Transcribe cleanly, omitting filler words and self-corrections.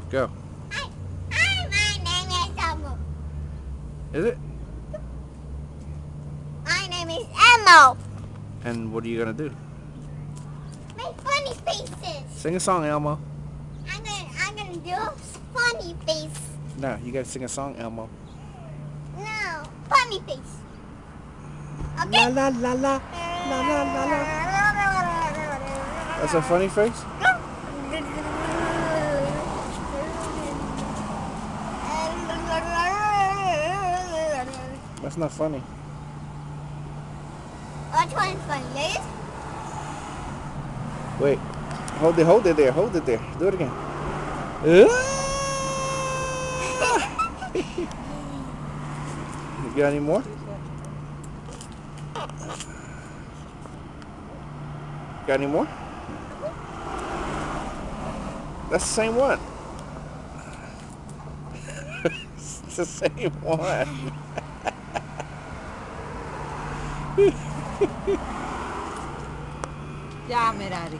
Go. Hi, my name is Elmo. Is it? My name is Elmo. And what are you gonna do? Make funny faces. Sing a song, Elmo. I'm gonna do a funny face. No, you gotta sing a song, Elmo. No, funny face. La Okay? la la la la la la la. That's a funny face? That's not funny. Which one's funny, ladies? Wait. Hold it there. Hold it there. Do it again. You got any more? Got any more? That's the same one. It's the same one. Ya, Merari.